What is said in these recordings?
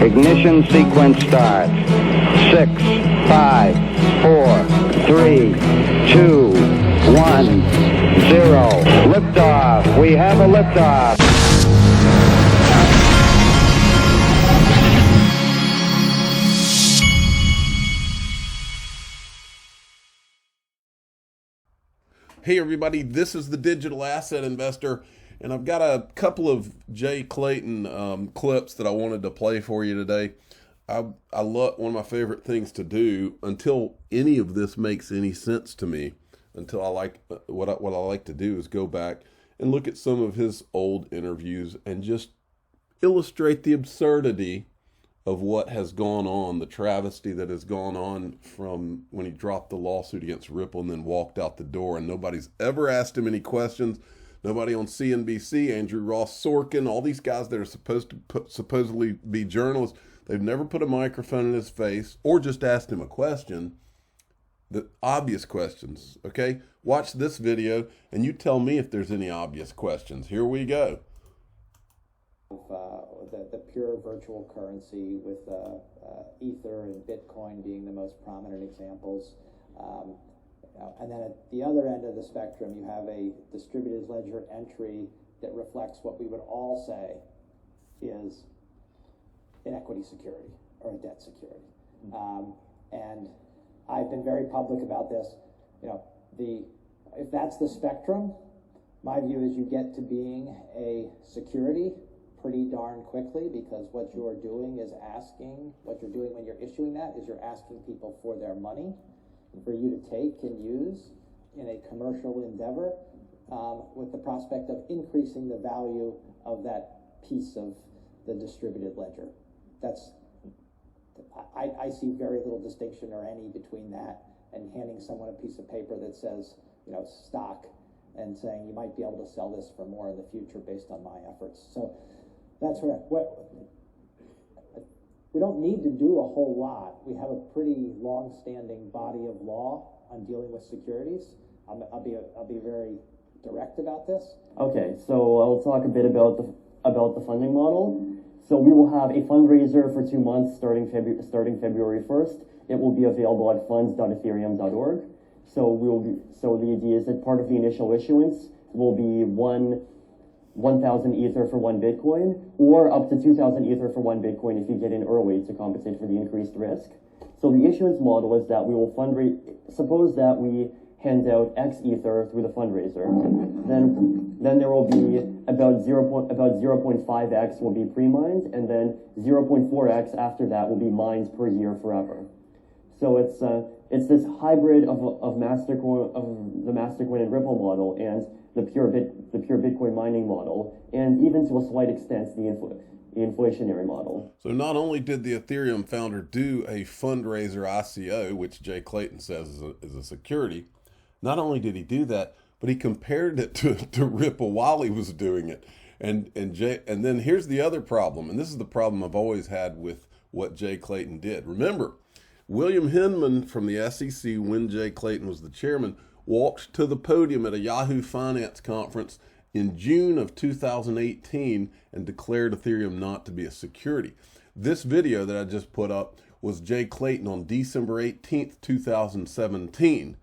Ignition sequence starts. 6, 5, 4, 3, 2, 1, 0. Liftoff. We have a liftoff. Hey everybody, this is the Digital Asset Investor, and I've got a couple of Jay Clayton clips that I wanted to play for you today. I love, one of my favorite things to do until any of this makes any sense to me, until I like what I like to do is go back and look at some of his old interviews and just illustrate the absurdity of what has gone on, the travesty that has gone on from when he dropped the lawsuit against Ripple and then walked out the door, and nobody's ever asked him any questions. Nobody on CNBC, Andrew Ross Sorkin, all these guys that are supposedly be journalists, they've never put a microphone in his face or just asked him a question. The obvious questions, okay? Watch this video and you tell me if there's any obvious questions. Here we go. The pure virtual currency with Ether and Bitcoin being the most prominent examples. And then at the other end of the spectrum, you have a distributed ledger entry that reflects what we would all say is an equity security or a debt security. And I've been very public about this. If that's the spectrum, my view is you get to being a security pretty darn quickly, because what you're doing when you're issuing that is you're asking people for their money for you to take and use in a commercial endeavor, with the prospect of increasing the value of that piece of the distributed ledger. I see very little distinction or any between that and handing someone a piece of paper that says, stock, and saying you might be able to sell this for more in the future based on my efforts. So that's what we don't need to do a whole lot. We have a pretty long-standing body of law on dealing with securities. I'll be very direct about this. Okay, so I'll talk a bit about the funding model. So we will have a fundraiser for 2 months starting February 1st. It will be available at funds.ethereum.org. So the idea is that part of the initial issuance will be 1,000 Ether for 1 Bitcoin, or up to 2,000 Ether for 1 Bitcoin if you get in early to compensate for the increased risk. So the issuance model is that we will fundraise, suppose that we hand out X Ether through the fundraiser, then there will be about 0.5x will be pre-mined, and then 0.4x after that will be mined per year forever. So it's this hybrid of the Mastercoin and Ripple model and the pure Bitcoin mining model, and even to a slight extent the inflationary model. So not only did the Ethereum founder do a fundraiser ICO, which Jay Clayton says is a security, not only did he do that, but he compared it to Ripple while he was doing it. And then here's the other problem, and this is the problem I've always had with what Jay Clayton did. Remember, William Hinman from the SEC, when Jay Clayton was the chairman, walked to the podium at a Yahoo Finance conference in June of 2018 and declared Ethereum not to be a security. This video that I just put up was Jay Clayton on December 18th, 2017.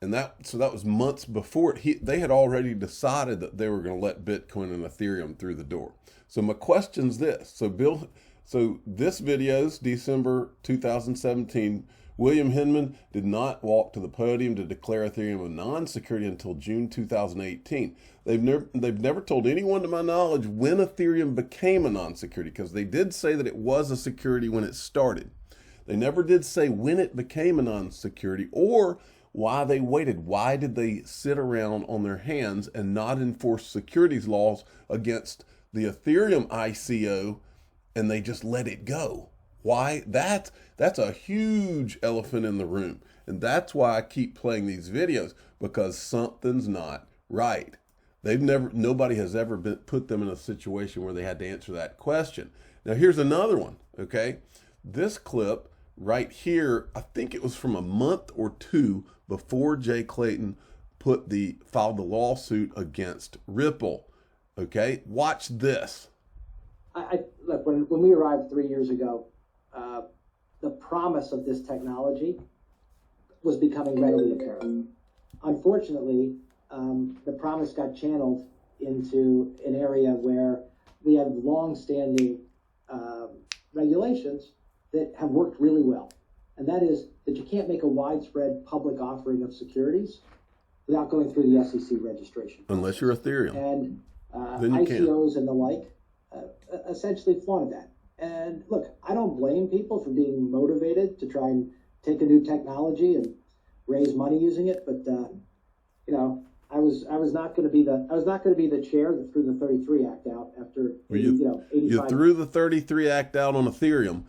And that was months before it. They had already decided that they were going to let Bitcoin and Ethereum through the door. So my question's this. So this video's December 2017. William Hinman did not walk to the podium to declare Ethereum a non-security until June 2018. They've never told anyone, to my knowledge, when Ethereum became a non-security, because they did say that it was a security when it started. They never did say when it became a non-security or why they waited. Why did they sit around on their hands and not enforce securities laws against the Ethereum ICO, and they just let it go? Why? That's a huge elephant in the room. And that's why I keep playing these videos, because something's not right. Nobody has ever put them in a situation where they had to answer that question. Now here's another one, okay? This clip right here, I think it was from a month or two before Jay Clayton filed the lawsuit against Ripple. Okay, watch this. Look, when we arrived 3 years ago, the promise of this technology was becoming readily apparent. Unfortunately, the promise got channeled into an area where we have long-standing regulations that have worked really well. And that is that you can't make a widespread public offering of securities without going through the SEC registration. Unless you're Ethereum. And then you ICOs and the like essentially flaunted that. And look, I don't blame people for being motivated to try and take a new technology and raise money using it, but I was not going to be the chair that threw the 33 Act out after 85. You threw the 33 Act out on Ethereum.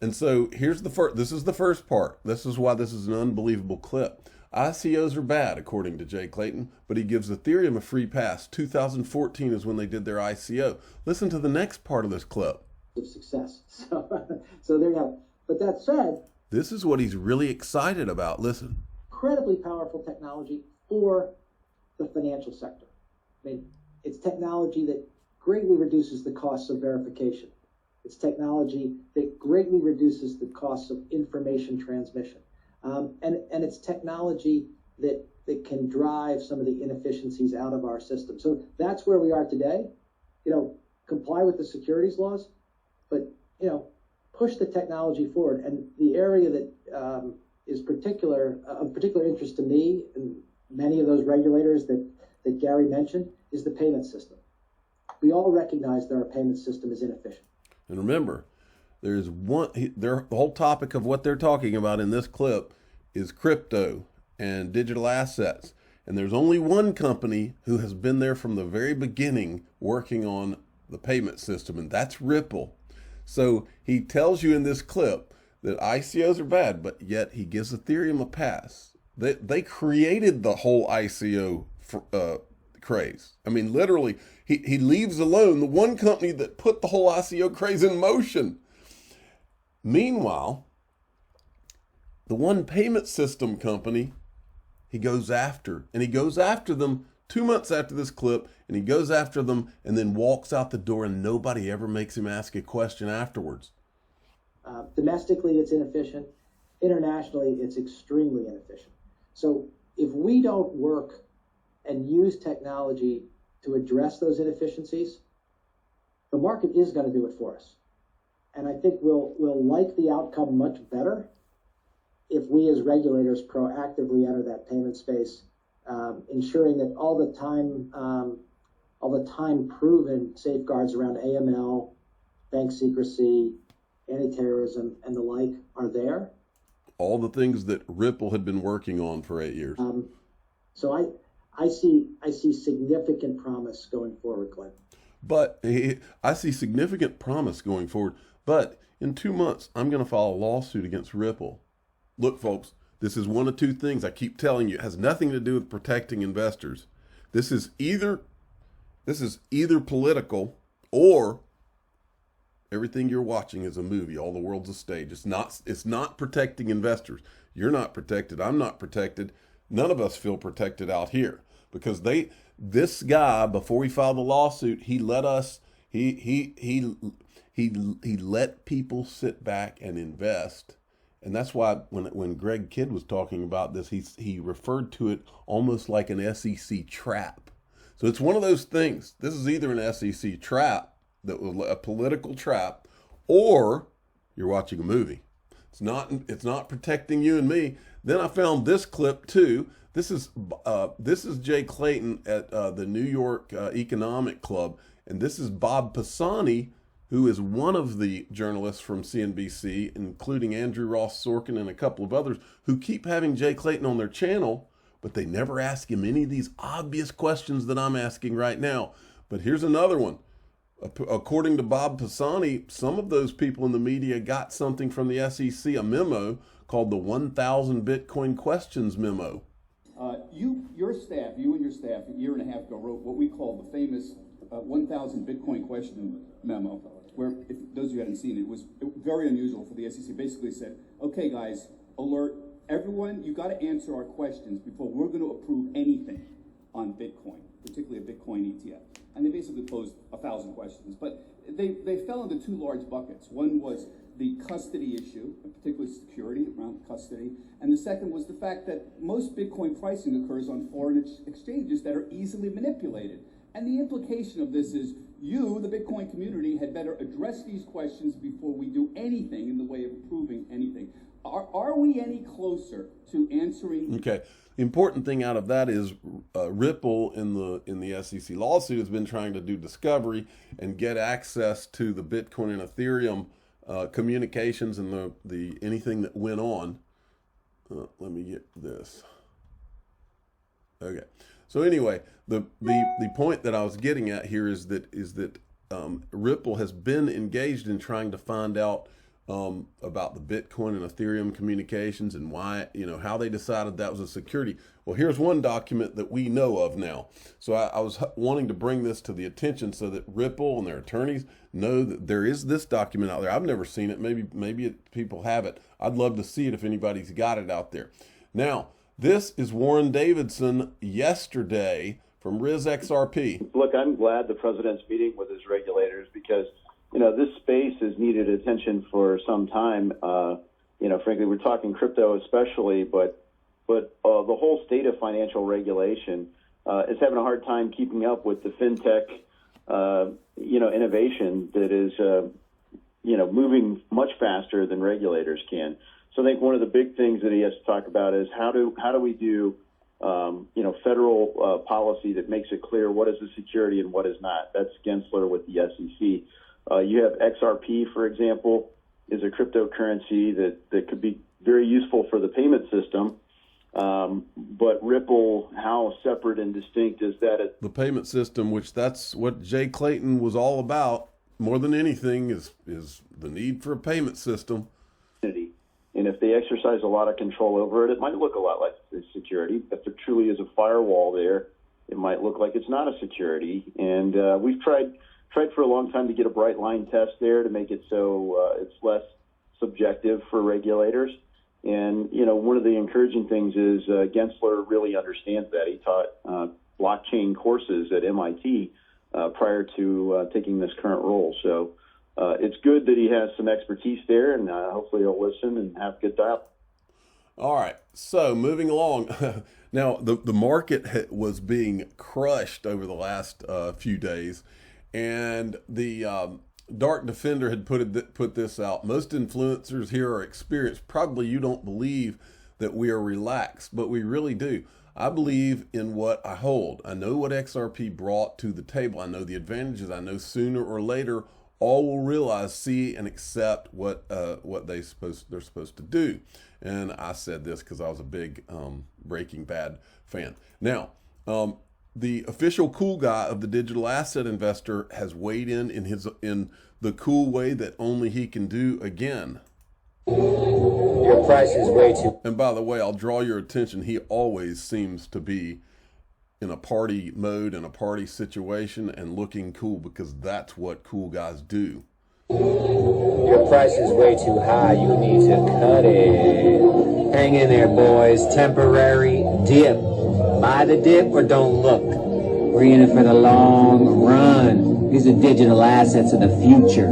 And so here's this is the first part. This is why this is an unbelievable clip. ICOs are bad, according to Jay Clayton, but he gives Ethereum a free pass. 2014 is when they did their ICO. Listen to the next part of this clip. Of success. So there you have it. But that said, this is what he's really excited about. Listen. Incredibly powerful technology for the financial sector. I mean, it's technology that greatly reduces the costs of verification. It's technology that greatly reduces the costs of information transmission. And it's technology that can drive some of the inefficiencies out of our system. So that's where we are today. Comply with the securities laws, but push the technology forward. And the area that is of particular interest to me and many of those regulators that Gary mentioned is the payment system. We all recognize that our payment system is inefficient. And remember, the whole topic of what they're talking about in this clip is crypto and digital assets. And there's only one company who has been there from the very beginning working on the payment system, and that's Ripple. So he tells you in this clip that ICOs are bad, but yet he gives Ethereum a pass. They created the whole ICO craze. I mean, literally, he leaves alone the one company that put the whole ICO craze in motion. Meanwhile, the one payment system company he goes after, and he goes after them 2 months after this clip, and he goes after them and then walks out the door, and nobody ever makes him ask a question afterwards. Domestically, it's inefficient. Internationally, it's extremely inefficient. So if we don't work and use technology to address those inefficiencies, the market is going to do it for us. And I think we'll like the outcome much better if we as regulators proactively enter that payment space, ensuring that all the time proven safeguards around AML, bank secrecy, anti-terrorism, and the like are there. All the things that Ripple had been working on for 8 years. So I see significant promise going forward, Glenn. But I see significant promise going forward. But in 2 months, I'm going to file a lawsuit against Ripple. Look, folks, this is one of two things I keep telling you. It has nothing to do with protecting investors. This is either political, or everything you're watching is a movie. All the world's a stage. It's not protecting investors. You're not protected. I'm not protected. None of us feel protected out here because this guy, before he filed the lawsuit, he let people sit back and invest. And that's why when Greg Kidd was talking about this, he referred to it almost like an SEC trap. So it's one of those things. This is either an SEC trap, a political trap, or you're watching a movie. It's not protecting you and me. Then I found this clip too. This is Jay Clayton at the New York Economic Club, and this is Bob Pisani, who is one of the journalists from CNBC, including Andrew Ross Sorkin and a couple of others, who keep having Jay Clayton on their channel, but they never ask him any of these obvious questions that I'm asking right now. But here's another one. According to Bob Pisani, some of those people in the media got something from the SEC, a memo called the 1,000 Bitcoin Questions Memo. You and your staff, a year and a half ago, wrote what we call the famous 1,000 Bitcoin Question Memo, where, if those of you hadn't seen it, was very unusual for the SEC. Basically said, okay, guys, alert, everyone, you got to answer our questions before we're going to approve anything on Bitcoin, particularly a Bitcoin ETF. And they basically posed 1,000 questions. But they fell into two large buckets. One was the custody issue, particularly security around custody, and the second was the fact that most Bitcoin pricing occurs on foreign exchanges that are easily manipulated. And the implication of this is you, the Bitcoin community, had better address these questions before we do anything in the way of approving anything. Are we any closer to answering? Okay. The important thing out of that is Ripple in the SEC lawsuit has been trying to do discovery and get access to the Bitcoin and Ethereum communications and the anything that went on. Let me get this. Okay. So anyway, the point that I was getting at here is that Ripple has been engaged in trying to find out about the Bitcoin and Ethereum communications and why, how they decided that was a security. Well, here's one document that we know of now. So I was wanting to bring this to the attention so that Ripple and their attorneys know that there is this document out there. I've never seen it. Maybe people have it. I'd love to see it if anybody's got it out there. Now, this is Warren Davidson yesterday from XRP. Look, I'm glad the president's meeting with his regulators because this space has needed attention for some time. Frankly, we're talking crypto especially, but the whole state of financial regulation is having a hard time keeping up with the fintech, innovation that is, moving much faster than regulators can. So I think one of the big things that he has to talk about is how do we do, federal policy that makes it clear what is a security and what is not. That's Gensler with the SEC. You have XRP, for example, is a cryptocurrency that could be very useful for the payment system. But Ripple, how separate and distinct is that? The payment system, which that's what Jay Clayton was all about, more than anything, is the need for a payment system. And if they exercise a lot of control over it, it might look a lot like security. If there truly is a firewall there, it might look like it's not a security. And we've tried for a long time to get a bright line test there to make it so it's less subjective for regulators. And, one of the encouraging things is Gensler really understands that. He taught blockchain courses at MIT prior to taking this current role. So it's good that he has some expertise there, and hopefully he'll listen and have good dialogue. All right. So moving along. Now, the market was being crushed over the last few days. And the Dark Defender had put this out. Most influencers here are experienced. Probably you don't believe that we are relaxed, but we really do. I believe in what I hold. I know what XRP brought to the table. I know the advantages. I know sooner or later all will realize, see, and accept what they're supposed to do. And I said this because I was a big Breaking Bad fan. Now, the official cool guy of the digital asset investor has weighed in the cool way that only he can do again. Your price is way too. And by the way, I'll draw your attention. He always seems to be in a party mode, in a party situation, and looking cool because that's what cool guys do. Your price is way too high. You need to cut it. Hang in there, boys. Temporary dip. Buy the dip or don't look. We're in it for the long run. These are digital assets of the future.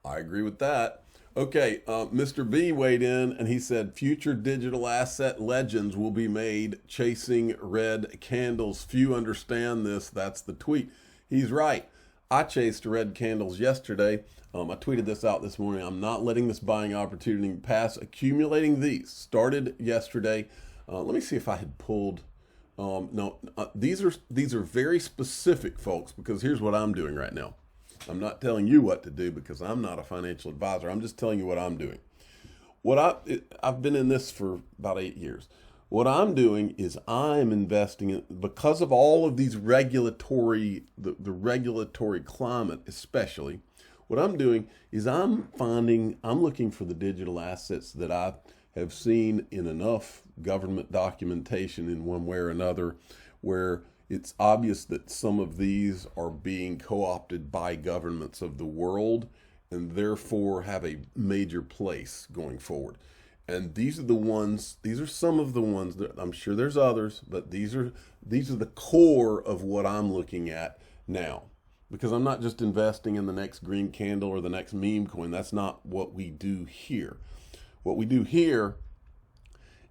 I agree with that. Okay, Mr. B weighed in and he said future digital asset legends will be made chasing red candles. Few understand this. That's the tweet. He's right. I chased red candles yesterday. I tweeted this out this morning. I'm not letting this buying opportunity pass. Accumulating these. Started yesterday. Let me see if I had pulled. These are very specific, folks, because here's what I'm doing right now. I'm not telling you what to do because I'm not a financial advisor. I'm just telling you what I'm doing. I've been in this for about 8 years. What I'm doing is I'm investing in, because of all of these regulatory, the regulatory climate especially, what I'm doing is I'm looking for the digital assets that I have seen in enough government documentation in one way or another where it's obvious that some of these are being co-opted by governments of the world and therefore have a major place going forward. And these are some of the ones that I'm sure there's others, but these are the core of what I'm looking at now. because I'm not just investing in the next green candle or the next meme coin. That's not what we do here. What we do here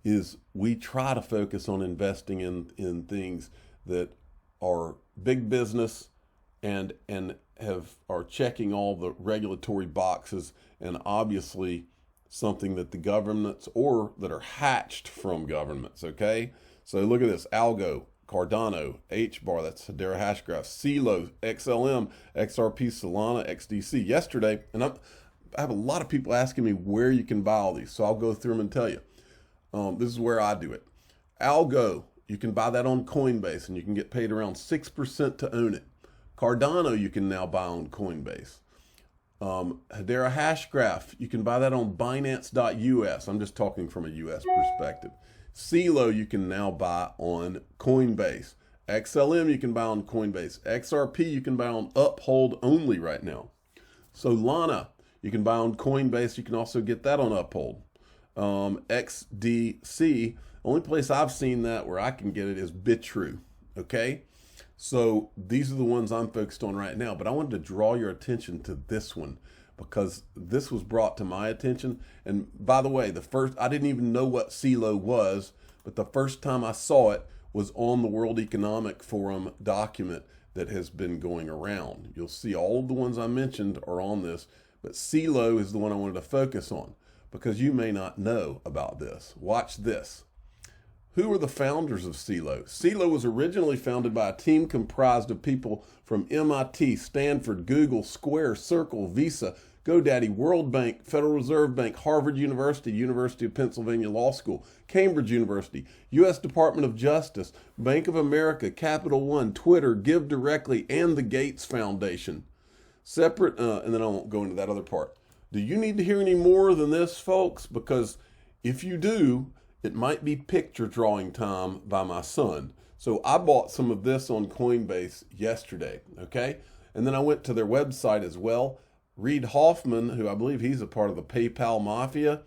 is we try to focus on investing in things that are big business and are checking all the regulatory boxes, and obviously something that the governments or that are hatched from governments. Okay, so look at this: Algo, Cardano, HBAR, that's Hedera Hashgraph, CELO, XLM, XRP, Solana, XDC. Yesterday, and I have a lot of people asking me where you can buy all these, so I'll go through them and tell you. This is where I do it. Algo, you can buy that on Coinbase, and you can get paid around 6% to own it. Cardano, you can now buy on Coinbase. Hedera Hashgraph, you can buy that on Binance.us. I'm just talking from a US perspective. CELO, you can now buy on Coinbase. XLM, you can buy on Coinbase. XRP, you can buy on Uphold only right now. Solana, you can buy on Coinbase. You can also get that on Uphold. XDC, only place I've seen that where I can get it is Bitrue. Okay, so these are the ones I'm focused on right now, but I wanted to draw your attention to this one because this was brought to my attention. And by the way, I didn't even know what CELO was, but the first time I saw it was on the World Economic Forum document that has been going around. You'll see all of the ones I mentioned are on this, but CELO is the one I wanted to focus on because you may not know about this. Watch this. Who are the founders of CELO? CELO was originally founded by a team comprised of people from MIT, Stanford, Google, Square, Circle, Visa, GoDaddy, World Bank, Federal Reserve Bank, Harvard University, University of Pennsylvania Law School, Cambridge University, U.S. Department of Justice, Bank of America, Capital One, Twitter, Give Directly, and the Gates Foundation. Separate, and then I won't go into that other part. Do you need to hear any more than this, folks? Because if you do, it might be picture drawing time by my son. So I bought some of this on Coinbase yesterday, okay? And then I went to their website as well. Reid Hoffman, who I believe he's a part of the PayPal Mafia.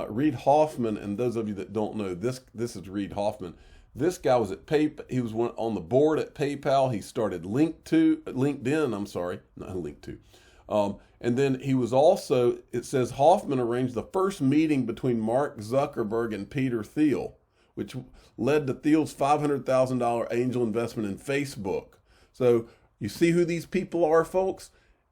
Reid Hoffman, and those of you that don't know, this is Reid Hoffman. This guy was at he was on the board at PayPal. He started LinkedIn. And then he was also, it says Hoffman arranged the first meeting between Mark Zuckerberg and Peter Thiel, which led to Thiel's $500,000 angel investment in Facebook. So you see who these people are, folks?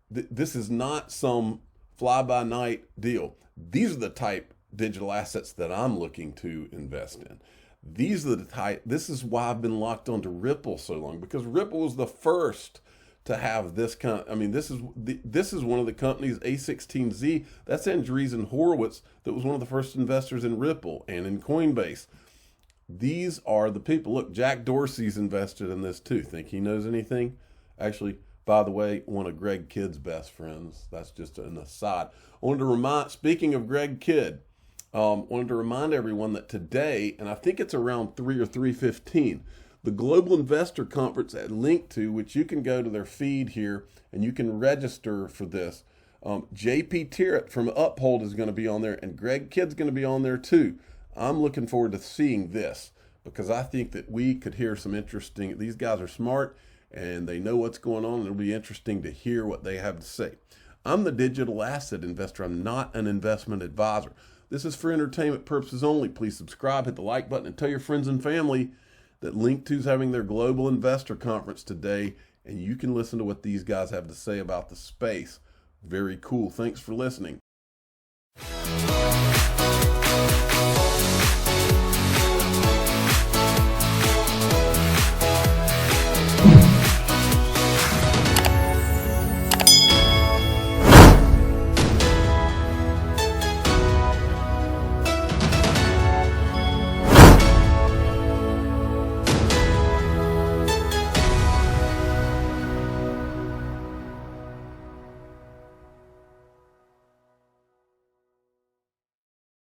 This is not some fly-by-night deal. These are the type digital assets that I'm looking to invest in. These are the type, this is why I've been locked onto Ripple so long, because Ripple was the first to have this kind of, I mean, this is one of the companies, A16Z, that's Andreessen Horowitz, that was one of the first investors in Ripple and in Coinbase. These are the people. Look, Jack Dorsey's invested in this too. Think he knows anything? Actually, by the way, one of Greg Kidd's best friends. That's just an aside. I wanted to remind, speaking of Greg Kidd, wanted to remind everyone that today, and I think it's around 3 or 3:15, the Global Investor Conference at Link2, which you can go to their feed here and you can register for this. JP Tirrett from Uphold is going to be on there, and Greg Kidd's going to be on there too. I'm looking forward to seeing this because I think that we could hear some interesting, these guys are smart and they know what's going on, and it'll be interesting to hear what they have to say. I'm the digital asset investor. I'm not an investment advisor. This is for entertainment purposes only. Please subscribe, hit the like button, and tell your friends and family that Link2's having their Global Investor Conference today, and you can listen to what these guys have to say about the space. Very cool. Thanks for listening.